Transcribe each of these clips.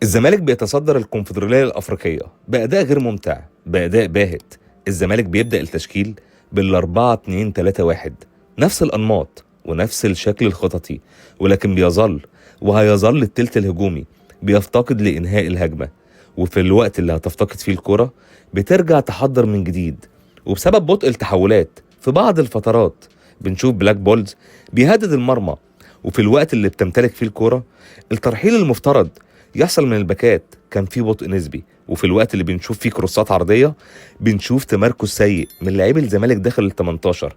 الزمالك بيتصدر الكونفدرالية الأفريقية بأداء غير ممتع، بأداء باهت. الزمالك بيبدأ التشكيل بال4-2-3-1، نفس الأنماط ونفس الشكل الخططي، ولكن وهيظل التلت الهجومي بيفتقد لإنهاء الهجمة. وفي الوقت اللي هتفتقد فيه الكرة بترجع تحضر من جديد. وبسبب بطء التحولات في بعض الفترات بنشوف بلاك بولز بيهدد المرمى. وفي الوقت اللي بتمتلك فيه الكرة الترحيل المفترض يحصل من الباكات كان فيه بطء نسبي. وفي الوقت اللي بنشوف فيه كروسات عرضية بنشوف تمركز سيء من لاعبي الزمالك داخل ال18،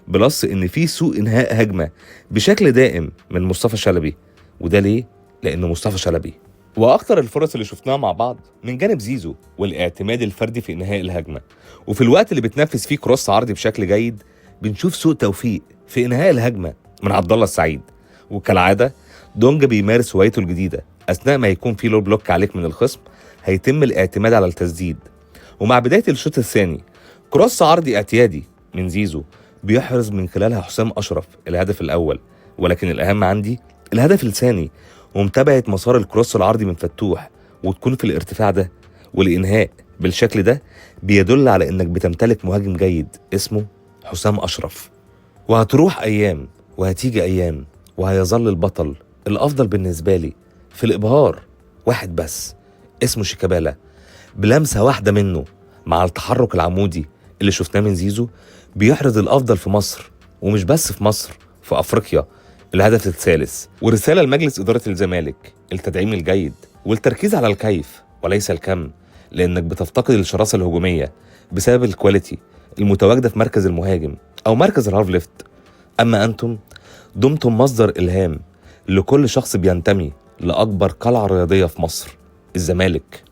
بلس ان في سوء انهاء هجمة بشكل دائم من مصطفى شلبي. وده ليه؟ لان مصطفى شلبي واكتر الفرص اللي شفناها مع بعض من جانب زيزو والاعتماد الفردي في انهاء الهجمة. وفي الوقت اللي بتنفذ فيه كروس عرضي بشكل جيد بنشوف سوء توفيق في انهاء الهجمة من عبد الله السعيد. وكالعادة دونجا بيمارس هوايته الجديدة، اثناء ما يكون في لو بلوك عليك من الخصم هيتم الاعتماد على التسديد. ومع بداية الشوط الثاني كروس عرضي اعتيادي من زيزو بيحرز من خلالها حسام أشرف الهدف الأول. ولكن الأهم عندي الهدف الثاني ومتابعة مسار الكروس العرضي من فتوح وتكون في الارتفاع ده والإنهاء بالشكل ده بيدل على إنك بتمتلك مهاجم جيد اسمه حسام أشرف. وهتروح أيام وهتيجي أيام وهيظل البطل الأفضل بالنسبة لي في الإبهار واحد بس اسمه شيكابالا. بلمسة واحدة منه مع التحرك العمودي اللي شفناه من زيزو بيحرز الأفضل في مصر، ومش بس في مصر، في أفريقيا، الهدف الثالث. ورسالة لمجلس إدارة الزمالك التدعيم الجيد والتركيز على الكيف وليس الكم، لأنك بتفتقد الشراسة الهجومية بسبب الكواليتي المتواجدة في مركز المهاجم أو مركز الهاف ليفت. أما أنتم دمتم مصدر إلهام لكل شخص بينتمي لأكبر قلعة رياضية في مصر، الزمالك.